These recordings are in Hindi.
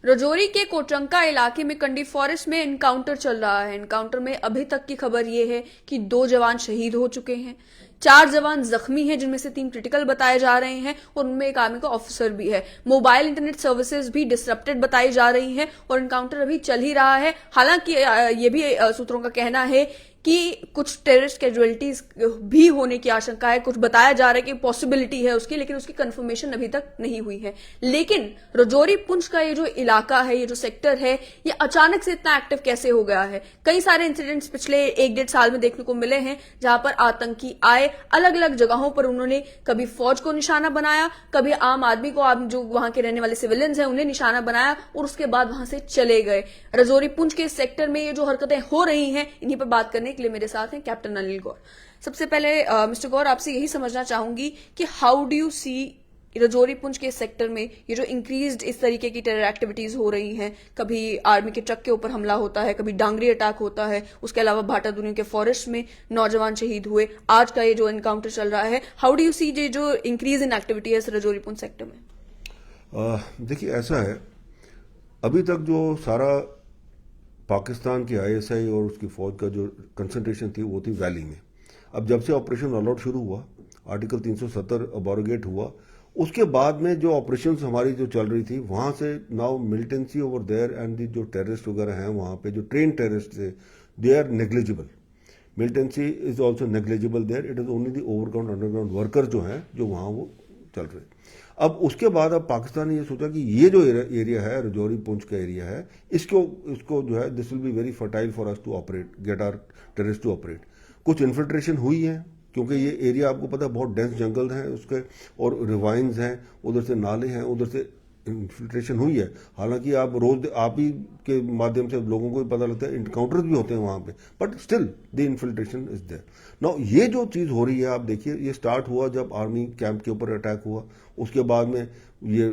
राजौरी के कोटरंका इलाके में कंडी फॉरेस्ट में एनकाउंटर चल रहा है। एनकाउंटर में अभी तक की खबर यह है कि 2 जवान शहीद हो चुके हैं, 4 जवान जख्मी हैं, जिनमें से 3 क्रिटिकल बताए जा रहे हैं और उनमें एक आर्मी का ऑफिसर भी है। मोबाइल इंटरनेट सर्विसेज भी डिसरप्टेड बताई जा रही हैं और एनकाउंटर अभी चल ही रहा है। हालांकि ये भी सूत्रों का कहना है कि कुछ टेररिस्ट कैजुअलिटीज भी होने की आशंका है, कुछ बताया जा रहा है कि पॉसिबिलिटी है उसकी, लेकिन उसकी कंफर्मेशन अभी तक नहीं हुई है। लेकिन राजौरी पुंछ का ये जो इलाका है, ये जो सेक्टर है, ये अचानक से इतना एक्टिव कैसे हो गया है? कई सारे इंसिडेंट्स पिछले 1-1.5 साल में देखने को मिले हैं, जहां पर आतंकी आए, अलग अलग जगहों पर उन्होंने कभी फौज को निशाना बनाया, कभी आम आदमी को, जो वहां के रहने वाले सिविलियंस हैं उन्हें निशाना बनाया और उसके बाद वहां से चले गए। राजौरी पुंछ के सेक्टर में ये जो हरकतें हो रही हैं, इन्हीं पर बात करने के लिए मेरे साथ हैं कैप्टन अनिल गौर। सबसे पहले मिस्टर गौर, आपसे यही समझना चाहूंगी कि how do you see Rajouri Poonch के सेक्टर में ये जो इंक्रीज्ड इस तरीके की टेरर एक्टिविटीज हो रही हैं, कभी आर्मी के ट्रक के ऊपर हमला होता है, कभी डांगरी अटैक होता है, उसके अलावा भाटा दुनिया के फॉरेस्ट में नौजवान शहीद हुए, आज का ये जो एनकाउंटर चल रहा है, हाउ डू यू सी ये जो इंक्रीज इन एक्टिविटी है राजौरी पुंछ सेक्टर में? देखिए, ऐसा है, अभी तक जो सारा पाकिस्तान की आईएसआई और उसकी फौज का जो कंसंट्रेशन थी वो थी वैली में। अब जब से ऑपरेशन ऑल आउट शुरू हुआ, आर्टिकल 370 अबॉरोगेट हुआ, उसके बाद में जो ऑपरेशंस हमारी जो चल रही थी, वहां से now militancy over there and जो टेररिस्ट वगैरह हैं वहां पे, जो ट्रेन टेररिस्ट थे, they are negligible. Militancy is also negligible there, it is only the overground underground worker जो हैं जो वहां वो चल रहे। अब उसके बाद अब पाकिस्तान ने ये सोचा कि ये जो एरिया है, राजौरी पुंछ का एरिया है, इसको जो है, this will be very fertile for us to operate, get our terrorist to operate. कुछ इन्फिल्ट्रेशन हुई है, क्योंकि ये एरिया आपको पता है बहुत डेंस जंगल हैं उसके, और रिवाइंस हैं, उधर से नाले हैं, उधर से इन्फिल्ट्रेशन हुई है। हालांकि आप रोज आप ही के माध्यम से लोगों को भी पता लगता है, इनकाउंटर्स भी होते हैं वहां पे, but still the infiltration is there. Now ये जो चीज हो रही है, आप देखिए, ये स्टार्ट हुआ जब आर्मी कैंप के ऊपर अटैक हुआ, उसके बाद में ये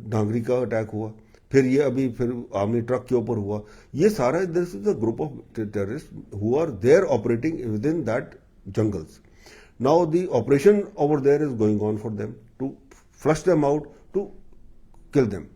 डांगरी का अटैक हुआ, फिर ये अभी फिर आर्मी ट्रक के ऊपर हुआ। ये सारा this is a group of terrorist who are there operating with in that jungles. Now the operation over there is going on for them to flush them out, to kill them.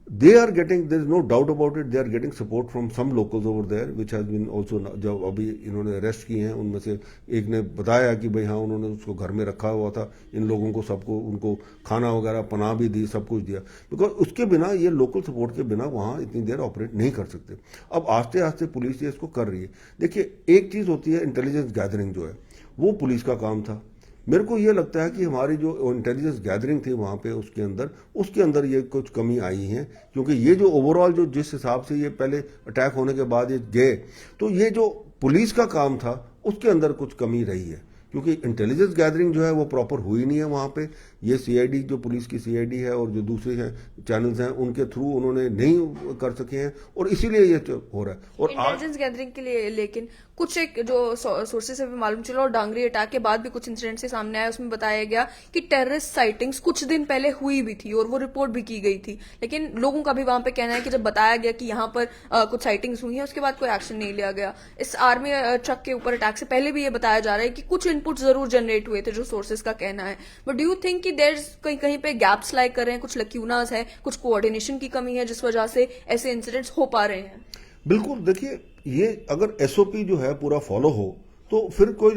They are getting, there is no doubt about it, they are getting support from some locals over there, which has been also, जब अभी इन्होंने अरेस्ट किए हैं, उनमें से एक ने बताया कि भाई हाँ, उन्होंने उसको घर में रखा हुआ था, इन लोगों को सबको उनको खाना वगैरह पनाह भी दी, सब कुछ दिया, बिकॉज उसके बिना, ये लोकल सपोर्ट के बिना वहाँ इतनी देर ऑपरेट नहीं कर सकते। अब आस्ते आस्ते पुलिस ये इसको कर रही है। देखिए, एक चीज़ होती है इंटेलिजेंस गैदरिंग, जो है वो पुलिस का काम था। मेरे को ये लगता है कि हमारी जो इंटेलिजेंस गैदरिंग थी वहाँ पे, उसके अंदर ये कुछ कमी आई है, क्योंकि ये जो ओवरऑल जो जिस हिसाब से ये पहले अटैक होने के बाद ये गए, तो ये जो पुलिस का काम था उसके अंदर कुछ कमी रही है, क्योंकि इंटेलिजेंस गैदरिंग जो है वो प्रॉपर हुई नहीं है वहाँ पे। ये सीआईडी, जो पुलिस की सीआईडी है और जो दूसरे हैं चैनल्स हैं, उनके थ्रू उन्होंने नहीं कर सके हैं, और इसीलिए ये हो रहा है। और इंटेलिजेंस गैदरिंग के लिए, लेकिन कुछ एक जो सोर्सेज से भी मालूम चला, और डांगरी अटैक के बाद भी कुछ इंसिडेंट से सामने आया, उसमें बताया गया कि टेररिस्ट साइटिंग्स कुछ दिन पहले हुई भी थी और वो रिपोर्ट भी की गई थी, लेकिन लोगों का भी वहां पे कहना है कि जब बताया गया कि यहाँ पर कुछ साइटिंग्स हुई हैं, उसके बाद कोई एक्शन नहीं लिया गया। इस आर्मी ट्रक के ऊपर अटैक से पहले भी ये बताया जा रहा है कि कुछ इनपुट जरूर जनरेट हुए थे, जो सोर्सेज का कहना है। बट डू यू थिंक कि देयर कहीं कहीं पे गैप्स लाइक कर रहे हैं, कुछ लक्यूनास है, कुछ कोऑर्डिनेशन की कमी है, जिस वजह से ऐसे इंसिडेंट्स हो पा रहे हैं? बिल्कुल, देखिए, ये अगर एसओपी जो है पूरा फॉलो हो तो फिर कोई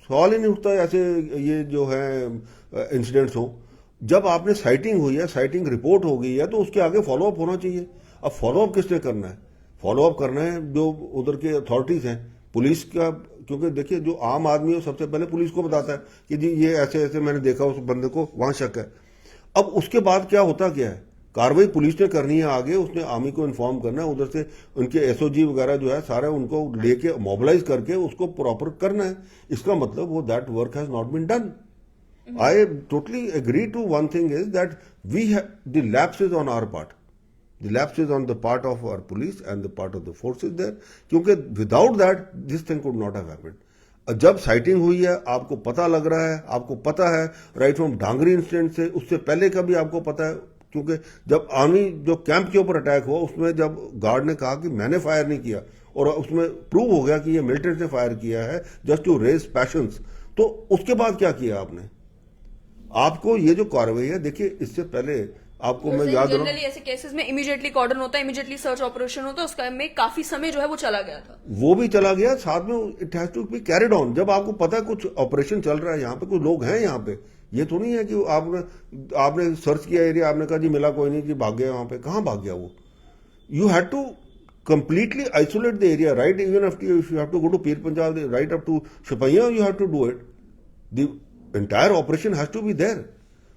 सवाल ही नहीं उठता ऐसे ये जो है इंसिडेंट्स हो। जब आपने साइटिंग हुई है, साइटिंग रिपोर्ट हो गई है, तो उसके आगे फॉलोअप होना चाहिए। अब फॉलोअप किसने करना है? फॉलोअप करना है जो उधर के अथॉरिटीज हैं, पुलिस का, क्योंकि देखिए, जो आम आदमी है सबसे पहले पुलिस को बताता है कि जी ये ऐसे ऐसे मैंने देखा, उस बंदे को वहां शक है। अब उसके बाद क्या होता क्या है, कार्रवाई पुलिस ने करनी है आगे, उसने आर्मी को इन्फॉर्म करना है, उधर से उनके एसओजी वगैरह जो है सारे उनको लेके मोबिलाइज करके उसको प्रॉपर करना है। इसका मतलब वो that work has not been done. I totally agree to one thing is that we have the lapses on our part, the lapses on the part of our police and the part of the forces there, क्योंकि without that this thing could not have happened. जब साइटिंग हुई है, आपको पता लग रहा है, आपको पता है राइट फ्रॉम डांगरी इंसिडेंट से, उससे पहले का भी आपको पता है, क्योंकि जब आर्मी जो कैंप के ऊपर अटैक हुआ, उसमें जब गार्ड ने कहा कि मैंने फायर नहीं किया, और उसमें प्रूव हो गया कि ये मिलिटेंट ने फायर किया है जस्ट टू रेज पैशंस, तो उसके बाद क्या किया आपने? आपको ये जो कार्रवाई है, देखिए, इससे पहले आपको मैं याद रहा जनरली ऐसे केसेस में इमीडिएटली कॉर्डन होता है, इमीडिएटली सर्च ऑपरेशन होता है, उसका में काफी समय जो है वो चला गया था। वो भी चला गया, साथ में it has to be carried on. जब आपको पता है कुछ ऑपरेशन चल रहा है, यहाँ पे कुछ लोग हैं, यहाँ पे ये तो नहीं है कि आपने सर्च किया एरिया, आपने कहा जी मिला कोई नहीं जी, भाग गया। वहां पे कहाँ भाग गया वो? You had to completely isolate the area, right? Even if you have to go to Pir Panjal, right up to Shapaiya, you have to do it. The entire operation has to be there.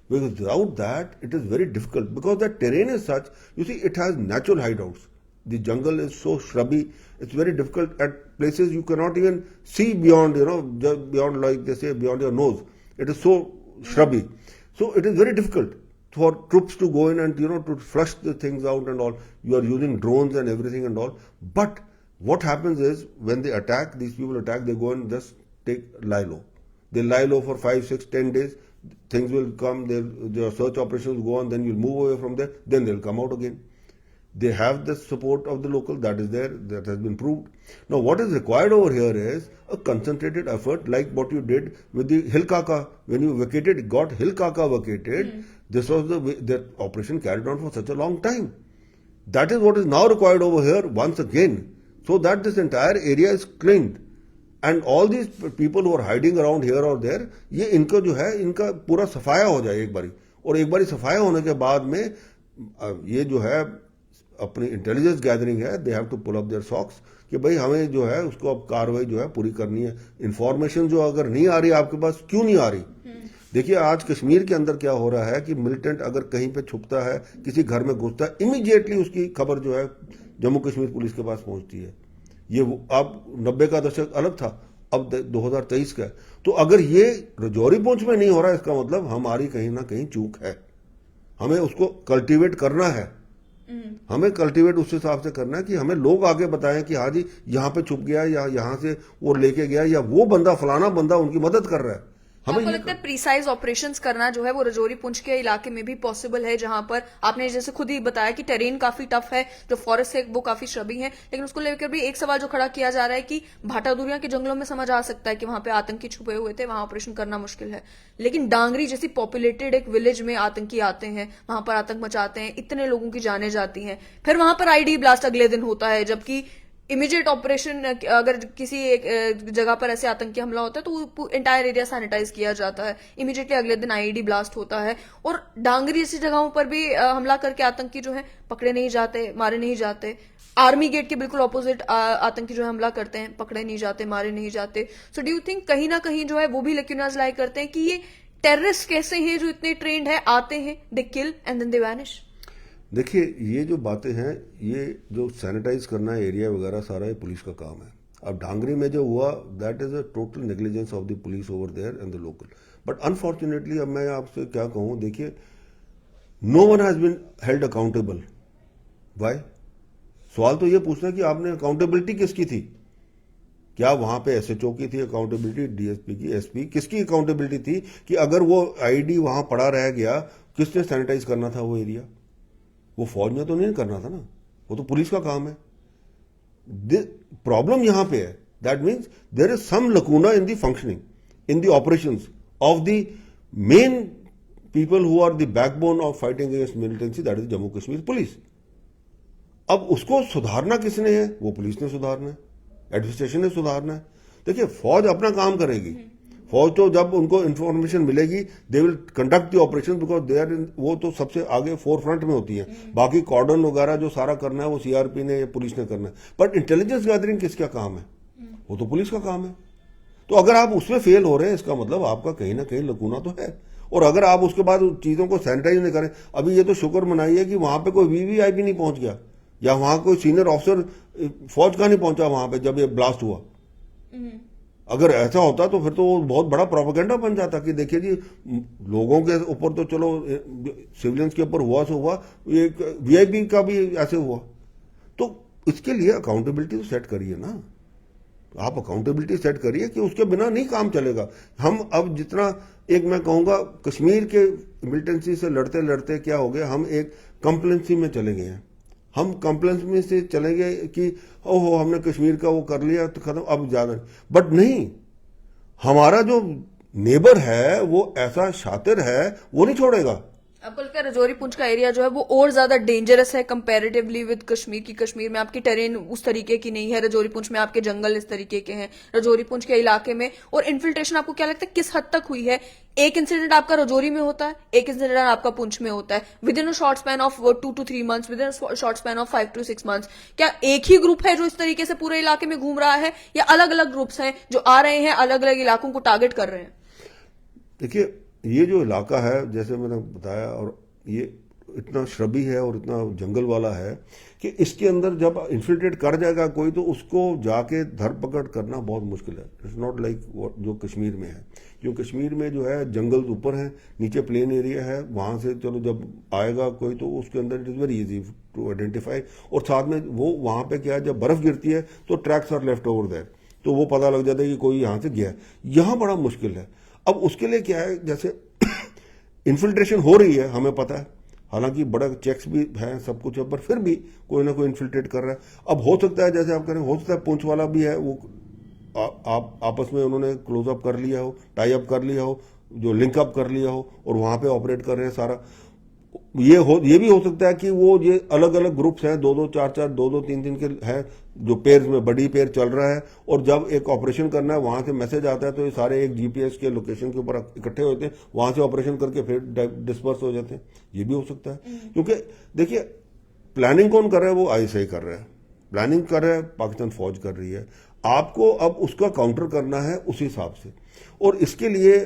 Because without that, it is very difficult. Because the terrain is such, you see, it has natural hideouts. The jungle is so shrubby, it's very difficult. At places you cannot even see beyond, just beyond, like they say, beyond your nose. It is so shrubby. So it is very difficult for troops to go in and to flush the things out and all. You are using drones and everything and all. But what happens is when they attack, these people attack, they go and just lie low. They lie low for 5, 6, 10 days. Things will come, their search operations go on, then you'll move away from there, then they'll come out again. They have the support of the local, that is there, that has been proved. Now what is required over here is a concentrated effort, like what you did with the Hill Kaka. When you got Hill Kaka vacated, this was the way that operation carried on for such a long time. That is what is now required over here once again, so that this entire area is cleaned. And all these people who are hiding around here or there, ये इनको जो है, इनका पूरा सफाया हो जाए एक बारी। और एक बारी सफाया होने के बाद में ये जो है अपनी इंटेलिजेंस गैदरिंग है, they have to pull up their socks कि भाई हमें जो है उसको अब कार्रवाई जो है पूरी करनी है। इंफॉर्मेशन जो अगर नहीं आ रही आपके पास, क्यों नहीं आ रही? देखिए आज कश्मीर के अंदर क्या हो रहा है कि मिलिटेंट अगर कहीं पे छुपता है, किसी घर में घुसता है, इमीडिएटली उसकी खबर जो है जम्मू कश्मीर पुलिस के पास पहुंचती है। ये अब 90 का दशक अलग था, अब 2023 का है। तो अगर ये रजौरी पहुंच में नहीं हो रहा है, इसका मतलब हमारी कहीं ना कहीं चूक है। हमें उसको कल्टीवेट करना है, हमें कल्टीवेट उस हिसाब से करना है कि हमें लोग आगे बताएं कि हाँ जी यहाँ पे छुप गया, या यहाँ से वो लेके गया, या वो बंदा फलाना बंदा उनकी मदद कर रहा है। आपको लगता है प्रीसाइज ऑपरेशंस करना जो है वो रजौरी पुंछ के इलाके में भी पॉसिबल है, जहां पर आपने जैसे खुद ही बताया कि टेरेन काफी टफ है, जो फॉरेस्ट है वो काफी श्रबी है, लेकिन उसको लेकर भी एक सवाल जो खड़ा किया जा रहा है कि भाटादुरिया के जंगलों में समझ आ सकता है कि वहां पे आतंकी छुपे हुए थे, वहां ऑपरेशन करना मुश्किल है, लेकिन डांगरी जैसी पॉपुलेटेड एक विलेज में आतंकी आते हैं, वहां पर आतंक मचाते हैं, इतने लोगों की जाने जाती हैं, फिर वहां पर आईडी ब्लास्ट अगले दिन होता है, जबकि इमीडिएट ऑपरेशन अगर किसी एक जगह पर ऐसे आतंकी हमला होता है तो एंटायर एरिया सैनिटाइज किया जाता है, इमीडिएटली अगले दिन आईईडी ब्लास्ट होता है, और डांगरी जैसी जगहों पर भी हमला करके आतंकी जो है पकड़े नहीं जाते, मारे नहीं जाते। आर्मी गेट के बिल्कुल ऑपोजिट आतंकी जो है हमला करते हैं, पकड़े नहीं जाते, मारे नहीं जाते। सो डू यू थिंक कहीं ना कहीं जो है वो भी लेक्यूनाज लाई करते हैं कि ये टेररिस्ट कैसे हैं जो इतने ट्रेंड है, आते हैं, they kill and then they vanish? देखिए ये जो बातें हैं, ये जो सैनिटाइज करना है एरिया वगैरह, सारा ये पुलिस का काम है। अब डांगरी में जो हुआ, that is a total negligence of the police over there and the local. But unfortunately अब मैं आपसे क्या कहूँ, देखिए no one has been held accountable. Why? सवाल तो ये पूछना कि आपने अकाउंटेबिलिटी किसकी थी? क्या वहां पे एसएचओ की थी अकाउंटेबिलिटी, डीएसपी की, एसपी, किसकी अकाउंटेबिलिटी थी कि अगर वो आईडी वहां पड़ा रह गया, किसने सैनिटाइज करना था वो एरिया? वो फौज ने तो नहीं करना था ना, वो तो पुलिस का काम है। प्रॉब्लम यहां पे है, that means there is some lacuna in the functioning, in the operations of the main people who are the backbone of fighting against militancy, that is Jammu Kashmir police. अब उसको सुधारना किसने है? वो पुलिस ने सुधारना है, एडमिनिस्ट्रेशन ने सुधारना है। देखिए फौज अपना काम करेगी, फौज तो जब उनको इंफॉर्मेशन मिलेगी they will conduct the operation, because they are वो तो सबसे आगे फोर फ्रंट में होती है। बाकी कॉर्डन वगैरह जो सारा करना है वो सीआरपी ने या पुलिस ने करना है, बट इंटेलिजेंस गैदरिंग किसका काम है? वो तो पुलिस का काम है। तो अगर आप उसमें फेल हो रहे हैं, इसका मतलब आपका कहीं ना कहीं लकूना तो है। और अगर आप उसके बाद चीजों को सैनिटाइज नहीं करें, अभी ये तो शुक्र मनाइए कि वहां पे कोई वीवीआईपी नहीं पहुंच गया, या वहां कोई सीनियर ऑफिसर फौज का नहीं पहुंचा वहां पे जब ये ब्लास्ट हुआ। अगर ऐसा होता तो फिर तो वो बहुत बड़ा प्रोपेगेंडा बन जाता कि देखिए जी लोगों के ऊपर तो चलो सिविलियंस के ऊपर हुआ सो हुआ, एक वीआईपी का भी ऐसे हुआ। तो इसके लिए अकाउंटेबिलिटी तो सेट करिए ना, आप अकाउंटेबिलिटी सेट करिए कि उसके बिना नहीं काम चलेगा। हम अब जितना एक मैं कहूंगा कश्मीर के मिलिटेंसी से लड़ते लड़ते क्या हो गया, हम एक कंप्लेंसी में चले गए हैं। हम कंप्लेंस में से चले गए कि ओहो हमने कश्मीर का वो कर लिया तो खत्म, अब ज्यादा। बट नहीं, हमारा जो नेबर है वो ऐसा शातिर है, वो नहीं छोड़ेगा। आपको लगता है रजौरी पुंछ का एरिया जो है वो और ज्यादा डेंजरस है कंपैरेटिवली विद कश्मीर की? कश्मीर में आपकी टेरेन उस तरीके की नहीं है, रजौरी पुंछ में आपके जंगल इस तरीके के हैं, रजौरी पुंछ के इलाके में। और इन्फिल्ट्रेशन आपको क्या लगता है किस हद तक हुई है? एक इंसिडेंट आपका रजौरी में होता है, एक इंसिडेंट आपका पुंछ में होता है, with in a short span of 2 to 3 months, with in a short span of 5 to 6 months। क्या एक ही ग्रुप है जो इस तरीके से पूरे इलाके में घूम रहा है, या अलग अलग ग्रुप्स हैं जो आ रहे हैं, अलग अलग इलाकों को टारगेट कर रहे हैं? देखिए, ये जो इलाका है, जैसे मैंने बताया, और ये इतना श्रबी है और इतना जंगल वाला है कि इसके अंदर जब इन्फिल्ट्रेट कर जाएगा कोई, तो उसको जाके धरपकड़ करना बहुत मुश्किल है। इट्स नॉट लाइक जो कश्मीर में है, क्योंकि कश्मीर में जो है जंगल ऊपर है, नीचे प्लेन एरिया है, वहां से चलो जब आएगा कोई तो उसके अंदर it is very easy to identify. और साथ में वो वहां पे क्या है, जब बर्फ गिरती है तो tracks are left over there, तो वो पता लग जाता है कि कोई यहाँ से गया है। यहाँ बड़ा मुश्किल है। अब उसके लिए क्या है, जैसे इन्फिल्ट्रेशन हो रही है, हमें पता है, हालांकि बड़ा चेक्स भी हैं, सब कुछ है, पर फिर भी कोई ना कोई इन्फिल्ट्रेट कर रहा है। अब हो सकता है, जैसे आप कह रहे हैं, हो सकता है पुंछ वाला भी है, वो आप आपस में उन्होंने क्लोजअप कर लिया हो, टाई अप कर लिया हो, जो लिंकअप कर लिया हो, और वहां पे ऑपरेट कर रहे हैं सारा। ये भी हो सकता है कि वो ये अलग अलग ग्रुप्स हैं, 2-2, 4-4, 2-2, 3-3 के हैं, जो पेयर में बड़ी पेयर चल रहा है, और जब एक ऑपरेशन करना है वहां से मैसेज आता है तो ये सारे एक जीपीएस के लोकेशन के ऊपर इकट्ठे होते हैं, वहां से ऑपरेशन करके फिर डिस्पर्स हो जाते हैं। ये भी हो सकता है, क्योंकि देखिए, प्लानिंग कौन कर रहा है? वो आईएसआई कर रहा है, प्लानिंग कर रहा है पाकिस्तान फौज कर रही है। आपको अब उसका काउंटर करना है उस हिसाब से, और इसके लिए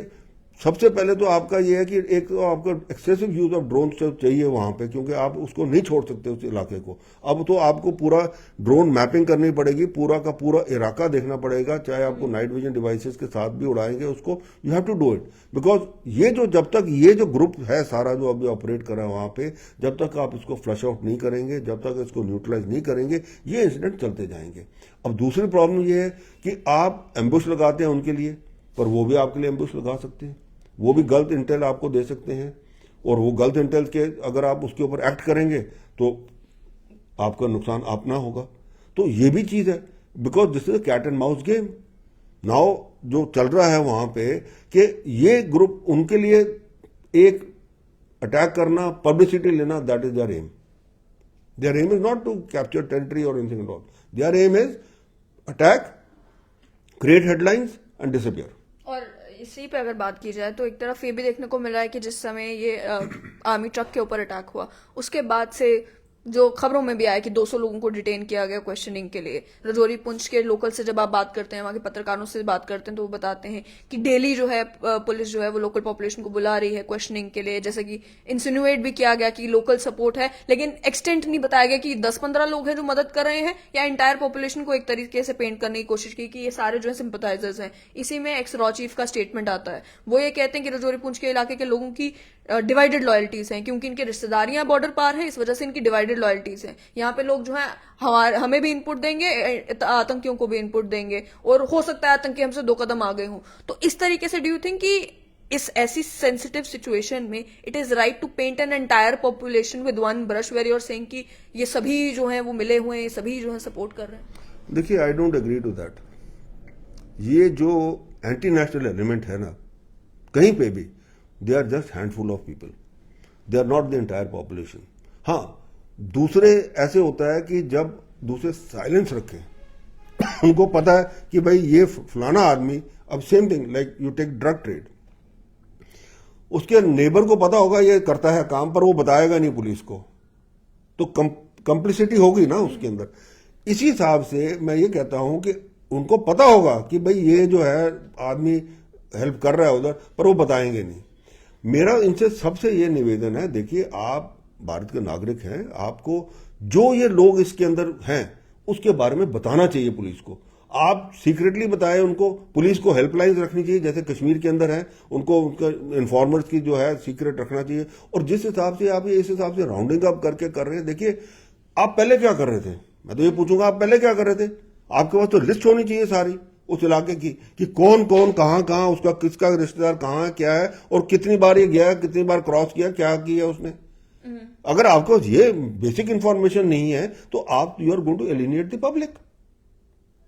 सबसे पहले तो आपका ये है कि एक तो आपका एक्सेसिव यूज ऑफ ड्रोन चाहिए वहां पे, क्योंकि आप उसको नहीं छोड़ सकते उस इलाके को। अब तो आपको पूरा ड्रोन मैपिंग करनी पड़ेगी, पूरा का पूरा इलाका देखना पड़ेगा, चाहे आपको नाइट विजन डिवाइसेस के साथ भी उड़ाएंगे उसको, you have to do it. Because ये जो जब तक ये जो ग्रुप है सारा जो अभी ऑपरेट कर रहा है वहां पे, जब तक आप इसको फ्लश आउट नहीं करेंगे, जब तक इसको न्यूट्रलाइज नहीं करेंगे, ये इंसिडेंट चलते जाएंगे। अब दूसरी प्रॉब्लम ये है कि आप एम्बुश लगाते हैं उनके लिए, पर वो भी आपके लिए एम्बुश लगा सकते हैं, वो भी गलत इंटेल आपको दे सकते हैं, और वो गलत इंटेल के अगर आप उसके ऊपर एक्ट करेंगे तो आपका नुकसान अपना होगा। तो ये भी चीज है, because this is cat and mouse game now जो चल रहा है वहां पे, कि ये ग्रुप उनके लिए एक अटैक करना, पब्लिसिटी लेना, that is their aim. Their aim is not to capture territory और anything at all. Their aim is attack, create headlines and disappear. और इसी पे अगर बात की जाए तो एक तरफ ये भी देखने को मिला है कि जिस समय ये आर्मी ट्रक के ऊपर अटैक हुआ, उसके बाद से जो खबरों में भी आया कि 200 लोगों को डिटेन किया गया क्वेश्चनिंग के लिए। रजौरी पुंछ के लोकल से जब आप बात करते हैं, वहां के पत्रकारों से बात करते हैं, तो वो बताते हैं कि डेली जो है पुलिस जो है वो लोकल पॉपुलेशन को बुला रही है क्वेश्चनिंग के लिए। जैसे कि इंसिनुएट भी किया गया कि लोकल सपोर्ट है, लेकिन एक्सटेंट नहीं बताया गया कि 10-15 लोग हैं जो मदद कर रहे हैं, या इंटायर पॉपुलेशन को एक तरीके से पेंट करने की कोशिश की कि ये सारे जो है सिंपथाइजर्स हैं। इसी में एक्स रॉ चीफ का स्टेटमेंट आता है, वो ये कहते हैं कि रजौरी पुंछ के इलाके के लोगों की डिवाइडेड लॉयल्टीज हैं, क्योंकि इनके रिश्तेदारियां बॉर्डर पार हैं, इस वजह से इनकी डिवाइडेड लॉयल्टीज हैं। यहाँ पे लोग जो है हमें भी इनपुट देंगे, आतंकियों को भी इनपुट देंगे, और हो सकता है आतंकी हमसे 2 कदम आगे हों। तो इस तरीके से डू यू थिंक कि इस ऐसी सेंसिटिव सिचुएशन में it is right to paint an entire population with one brush, where you're saying कि ये सभी जो है वो मिले हुए हैं, सभी जो है सपोर्ट कर रहे हैं? देखिए, I don't agree to that. ये जो एंटी नेशनल एलिमेंट है ना, कहीं पे भी, they are just handful of people, they are not the entire population. हाँ, दूसरे ऐसे होता है कि जब दूसरे साइलेंस रखें, उनको पता है कि भाई ये फलाना आदमी, अब same thing like you take drug trade, उसके नेबर को पता होगा ये करता है काम, पर वो बताएगा नहीं पुलिस को, तो कंप्लिसिटी होगी ना उसके अंदर। इसी हिसाब से मैं ये कहता हूं कि उनको पता होगा कि भाई ये जो है आदमी हेल्प कर रहा है उधर, पर वो बताएंगे नहीं। मेरा इनसे सबसे ये निवेदन है, देखिए आप भारत के नागरिक हैं, आपको जो ये लोग इसके अंदर हैं उसके बारे में बताना चाहिए पुलिस को। आप सीक्रेटली बताएं उनको, पुलिस को हेल्पलाइंस रखनी चाहिए, जैसे कश्मीर के अंदर है, उनको उनका इन्फॉर्मर्स की जो है सीक्रेट रखना चाहिए। और जिस हिसाब से आप ये इस हिसाब से राउंडिंग अप करके कर रहे हैं, देखिए आप पहले क्या कर रहे थे, मैं तो ये पूछूंगा आप पहले क्या कर रहे थे? आपके पास तो लिस्ट होनी चाहिए सारी उस इलाके की, कि कौन कौन कहां उसका किसका रिश्तेदार कहां है, क्या है, और कितनी बार ये गया, कितनी बार क्रॉस किया, क्या किया उसने। अगर आपको ये बेसिक इंफॉर्मेशन नहीं है तो आप you are going to alienate the public.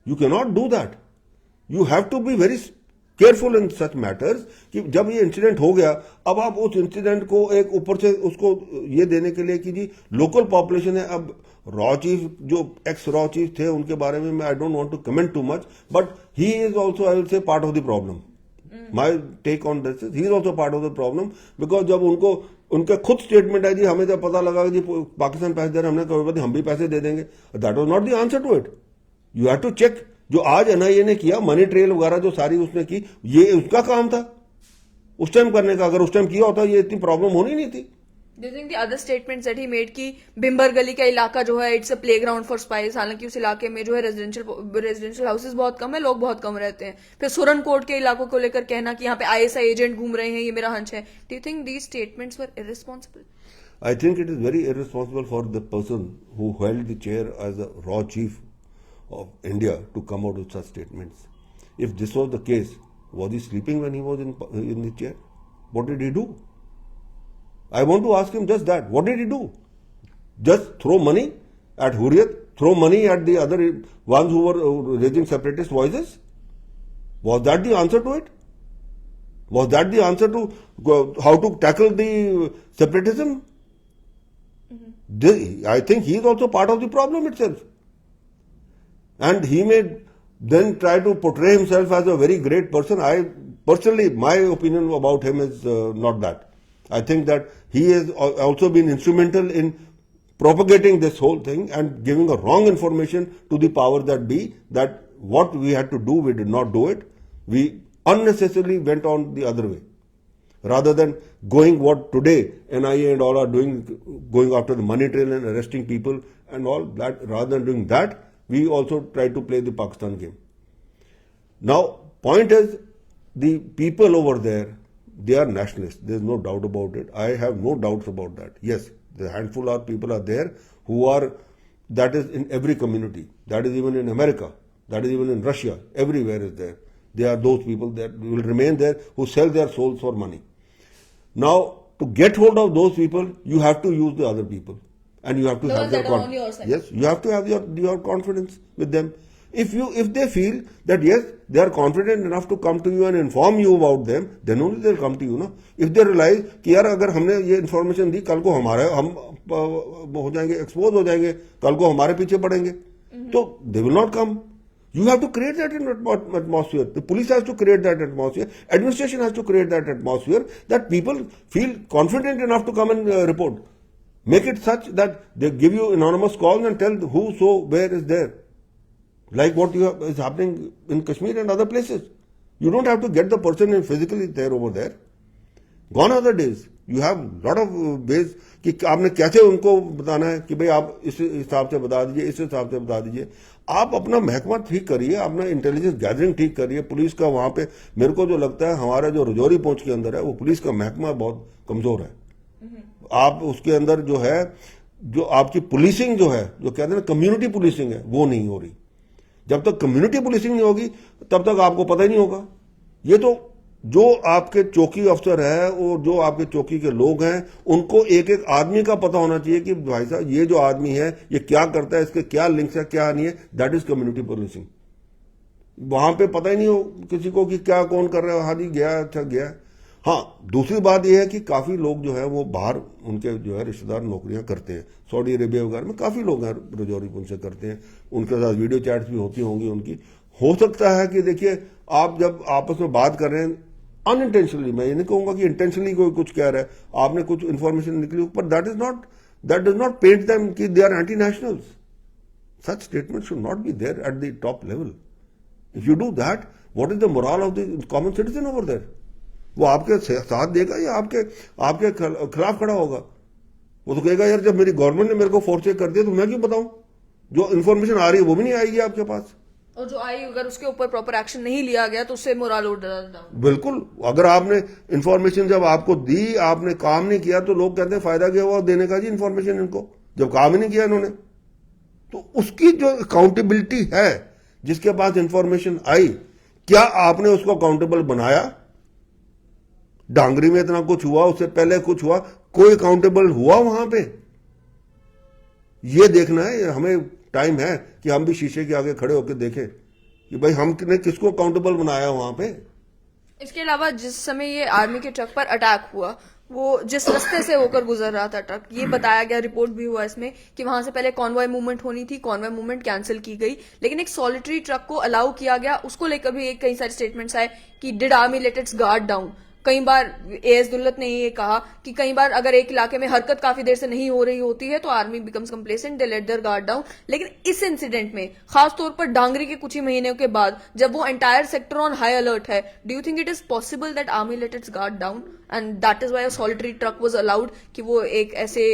You can not do that. You have to be very careful in such matters कि जब ये इंसिडेंट हो गया, अब आप उस इंसिडेंट को एक ऊपर से उसको ये देने के लिए कि जी लोकल पॉपुलेशन है, अब रॉ चीफ जो एक्स रॉ चीफ थे उनके बारे में I don't want to comment too much, but he is also I will say part of the problem. My take on this, he is also part of the problem, because जब उनको उनका खुद स्टेटमेंट है जी हमें जब पता लगा कि पाकिस्तान पैसे दे रहे, हमने कहा हम भी पैसे दे देंगे. That was not the answer to it. You have to check. जो आज एनआईए ने किया, मनी ट्रेल वगैरह जो सारी उसने की, ये उसका काम था उस टाइम करने का. अगर उस टाइम किया होता ये इतनी प्रॉब्लम होनी नहीं थी. Do you think the other statements that he made कि बिम्बर गली का इलाका जो है it's a playground for spice, हालांकि उस इलाके में जो है रेजिडेंशियल हाउसेस बहुत कम है, लोग बहुत कम रहते हैं. फिर सुरन कोट के इलाकों को लेकर कहना कि यहाँ पे आईएसआई एजेंट घूम रहे हैं, ये मेरा हंच है. Do you think these statements were irresponsible? I think it is very irresponsible for the person who held the chair as a raw chief of India to come out with such statements. If this was the case, was he sleeping when he was in the chair? What did he do? I want to ask him just that. What did he do? Just throw money at Hurriyat? Throw money at the other ones who were raising separatist voices? Was that the answer to it? Was that the answer to how to tackle the separatism? I think he is also part of the problem itself. And he may then try to portray himself as a very great person. Personally, my opinion about him is not that. I think that he has also been instrumental in propagating this whole thing and giving a wrong information to the powers that be, that what we had to do, we did not do it. We unnecessarily went on the other way. Rather than going what today NIA and all are doing, going after the money trail and arresting people and all that, rather than doing that, we also try to play the Pakistan game. Now, point is, the people over there, they are nationalists. There is no doubt about it. I have no doubts about that. Yes, the handful of people are there who are, that is in every community. That is even in America. That is even in Russia. Everywhere is there. They are those people that will remain there who sell their souls for money. Now, to get hold of those people, you have to use the other people. And you have to have their confidence. Yes, you have to have your confidence with them. If they feel that yes, they are confident enough to come to you and inform you about them, then only they'll come to you, ना. If they realize कि यार अगर हमने ये information दी, कल को हम हो जाएंगे, expose हो जाएंगे, कल को हमारे पीछे पड़ेंगे, तो they will not come. You have to create that atmosphere. The police has to create that atmosphere. Administration has to create that atmosphere that people feel confident enough to come and report. Make it such that they give you anonymous calls and tell who, so, where is there. Like what is happening in Kashmir and other places. You don't have to get the person physically there over there. Gone are the days. You have lot of ways कि आपने कैसे उनको बताना है कि भाई आप इस हिसाब से बता दीजिए, इस हिसाब से बता दीजिए. आप अपना महकमा ठीक करिए, अपना इंटेलिजेंस गैदरिंग ठीक करिए. पुलिस का वहां पे मेरे को जो लगता है हमारा जो रजौरी पहुंच के अंदर है वो पुलिस का महकमा बहुत कमजोर है. आप उसके अंदर जो है, जो आपकी पुलिसिंग जो है, जो कहते हैं ना कम्युनिटी पुलिसिंग है, वो नहीं हो रही. जब तक कम्युनिटी पुलिसिंग नहीं होगी तब तक आपको पता ही नहीं होगा. ये तो जो आपके चौकी अफसर है और जो आपके चौकी के लोग हैं उनको एक एक आदमी का पता होना चाहिए कि भाई साहब ये जो आदमी है ये क्या करता है, इसके क्या लिंक्स है, क्या नहीं है. That is community policing. वहां पे पता ही नहीं हो किसी को कि क्या कौन कर रहा है. हाँ जी गया, अच्छा गया. हाँ, दूसरी बात यह है कि काफी लोग जो है वो बाहर उनके जो है रिश्तेदार नौकरियां करते हैं. सऊदी अरेबिया वगैरह में काफी लोग हैं रजौरी उनसे करते हैं. उनके साथ वीडियो चैट्स भी होती होंगी उनकी. हो सकता है कि देखिए आप जब आपस में बात कर रहे हैं अनइंटेंशनली, मैं ये नहीं कहूंगा कि इंटेंशनली कोई कुछ कह रहा है, आपने कुछ इन्फॉर्मेशन निकली, पर that does not paint them कि they are anti nationals. Such statement should not be there at the top level. If you do that, what is the moral of the common citizen over there? वो आपके साथ देगा या आपके खिलाफ खड़ा होगा? वो तो कहेगा यार जब मेरी गवर्नमेंट ने मेरे को फोर्स कर दिया तो मैं क्यों बताऊं? जो इन्फॉर्मेशन आ रही है वो भी नहीं आएगी आपके पास. और जो आई अगर उसके ऊपर प्रॉपर एक्शन नहीं लिया गया तो उससे मोरल उड़ जाता. बिल्कुल. अगर आपने इन्फॉर्मेशन जब आपको दी, आपने काम नहीं किया, तो लोग कहते हैं फायदा क्या हुआ देने का जी इन्फॉर्मेशन इनको, जब काम ही नहीं किया इन्होंने. तो उसकी जो अकाउंटेबिलिटी है, जिसके पास इन्फॉर्मेशन आई, क्या आपने उसको अकाउंटेबल बनाया? डांगरी में इतना कुछ हुआ, उससे पहले कुछ हुआ, कोई अकाउंटेबल हुआ वहां पे? ये देखना है. हमें टाइम है कि हम भी शीशे के आगे खड़े होकर देखें कि भाई हमने किसको अकाउंटेबल बनाया वहां पे. इसके अलावा जिस समय ये आर्मी के ट्रक पर अटैक हुआ, वो जिस रास्ते से होकर गुजर रहा था ट्रक, ये बताया गया, रिपोर्ट भी हुआ इसमें कि वहां से पहले कॉन्वॉय मूवमेंट होनी थी, कॉन्वॉय मूवमेंट कैंसिल की गई, लेकिन एक सॉलिटरी ट्रक को अलाउ किया गया। उसको लेकर भी कई सारे स्टेटमेंट्स आए कि did army let its guard down. कई बार एएस दुल्लत ने ये कहा कि कई बार अगर एक इलाके में हरकत काफी देर से नहीं हो रही होती है तो army becomes complacent, they let their guard down. लेकिन इस इंसिडेंट में खास तौर पर डांगरी के कुछ ही महीनों के बाद जब वो entire sector on high alert है, do you think it is possible that army let its guard down and that is why a solitary truck was allowed, कि वो एक ऐसे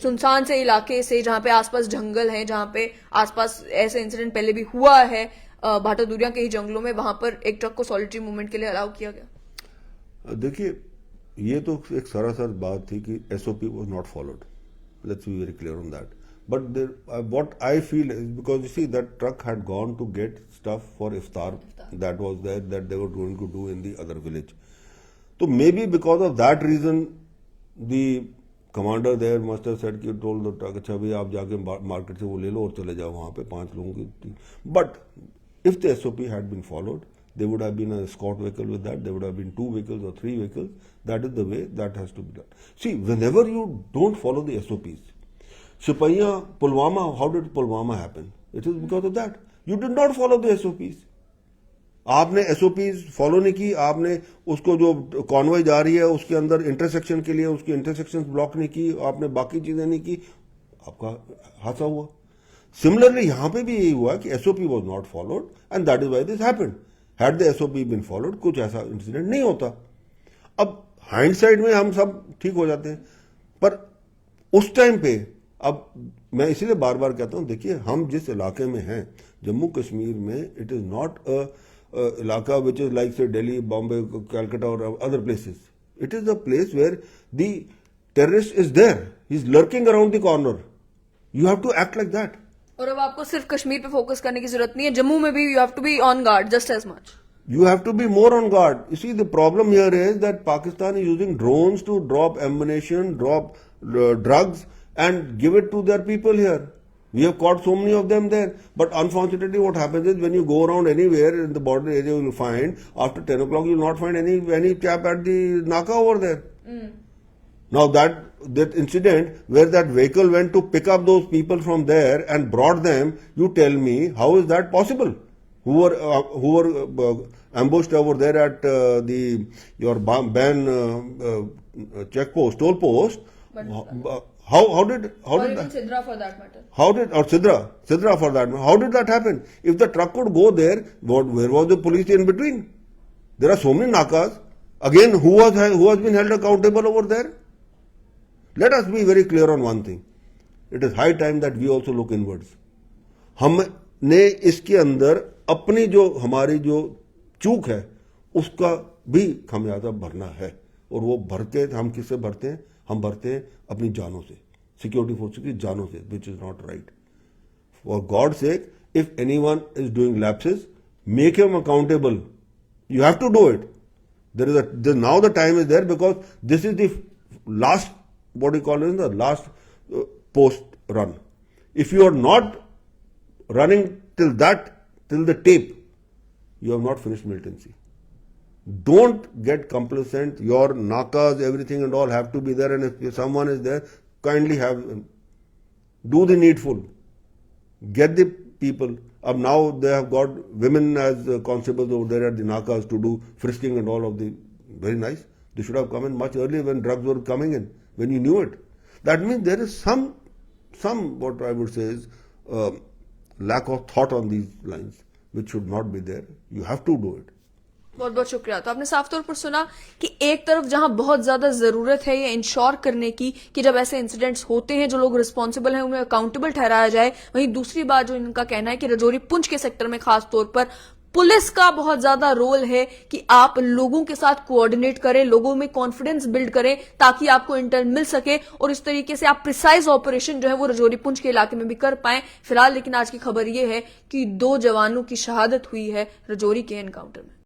सुनसान से इलाके से जहां पे आसपास जंगल है, जहां पे आसपास ऐसे इंसिडेंट पहले भी हुआ है भाटा दूरिया के ही जंगलों में, वहां पर एक ट्रक को सॉलिटरी मूवमेंट के लिए अलाउ किया गया? देखिए, ये तो एक सरासर बात थी कि SOP was not followed, let's be very clear on that, but what I feel is because you see that truck had gone to get stuff for iftar that was there that they were going to do in the other village, तो may be because of that reason the commander there must have said कि टोल्ड द ट्रक, अच्छा भाई आप जाके मार्केट से वो ले लो और चले जाओ वहां पे 5 लोगों की, but if the SOP had been followed, there would have been a escort vehicle with that, there would have been 2 vehicles or 3 vehicles. That is the way that has to be done. See, whenever you don't follow the SOPs, Shipaiya, Pulwama, how did Pulwama happen? It is because of that. You did not follow the SOPs. आपने एसओपीज फॉलो नहीं की, आपने उसको जो कॉन्वॉय जा रही है उसके अंदर इंटरसेक्शन के लिए उसकी इंटरसेक्शन ब्लॉक नहीं की, आपने बाकी चीजें नहीं की, आपका हादसा हुआ। सिमिलरली यहां पे भी यही हुआ कि SOP was not followed and that is why this happened. Had the SOP been followed, कुछ ऐसा इंसिडेंट नहीं होता। अब हाइंडसाइड में हम सब ठीक हो जाते हैं, पर उस टाइम पे, अब मैं इसीलिए बार बार कहता हूं, देखिए हम जिस इलाके में हैं जम्मू कश्मीर में, इट इज नॉट अ इलाका विच इज लाइक से दिल्ली, बॉम्बे, कैलकाटा और other places. It is a place where the terrorist is there, he is lurking around the corner. You have to act like that. और अब आपको सिर्फ कश्मीर पे फोकस करने की जरूरत नहीं है, जम्मू में भी you have to be on guard just as much. You have to be more on guard. You see, the problem here is that Pakistan is using drones to drop ammunition, drop drugs, and give it to their people here. We have caught so many of them there. But unfortunately, what happens is when you go around anywhere in the border area, you will find after 10 o'clock, you will not find any chap at the Naka over there. Now that incident where that vehicle went to pick up those people from there and brought them, you tell me, how is that possible? Who were ambushed over there at your ban checkpost, toll post? How did even Sidra for that matter? Sidra for that matter? How did that happen? If the truck could go there, where was the police in between? There are so many nakas. Again, who has been held accountable over there? Let us be very clear on one thing. It is high time that we also look inwards. हमने इसके अंदर अपनी जो हमारी जो चूक है उसका भी खमियाजा भरना है, और वो भर के हम किससे भरते हैं? हम भरते हैं अपनी जानों से, सिक्योरिटी फोर्स की जानों से, which is not right. For God sake, if anyone is doing lapses, make him accountable. You have to do it. Now the time is there because this is the last, what you call it, the last post run. If you are not running till the tape, you have not finished militancy. Don't get complacent. Your nakas, everything and all have to be there, and if someone is there, kindly do the needful. Get the people. Now they have got women as constables over there at the nakas to do frisking and all of the, very nice. They should have come in much earlier when drugs were coming in, when you knew it. That means there is some what I would say is lack of thought on these lines, which should not be there. You have to do it. बहुत बहुत शुक्रिया। तो आपने साफ तौर पर सुना कि एक तरफ जहां बहुत ज्यादा जरूरत है ये इंश्योर करने की कि जब ऐसे इंसिडेंट्स होते हैं जो लोग रिस्पॉन्सिबल हैं उन्हें अकाउंटेबल ठहराया जाए, वहीं दूसरी बात जो इनका कहना है कि रजौरी पुंछ के सेक्टर में खास तौर पर पुलिस का बहुत ज्यादा रोल है कि आप लोगों के साथ कोऑर्डिनेट करें, लोगों में कॉन्फिडेंस बिल्ड करें ताकि आपको इंटर मिल सके और इस तरीके से आप प्रिसाइज ऑपरेशन जो है वो रजौरी पुंछ के इलाके में भी कर पाए। फिलहाल लेकिन आज की खबर यह है कि 2 जवानों की शहादत हुई है रजौरी के एनकाउंटर में।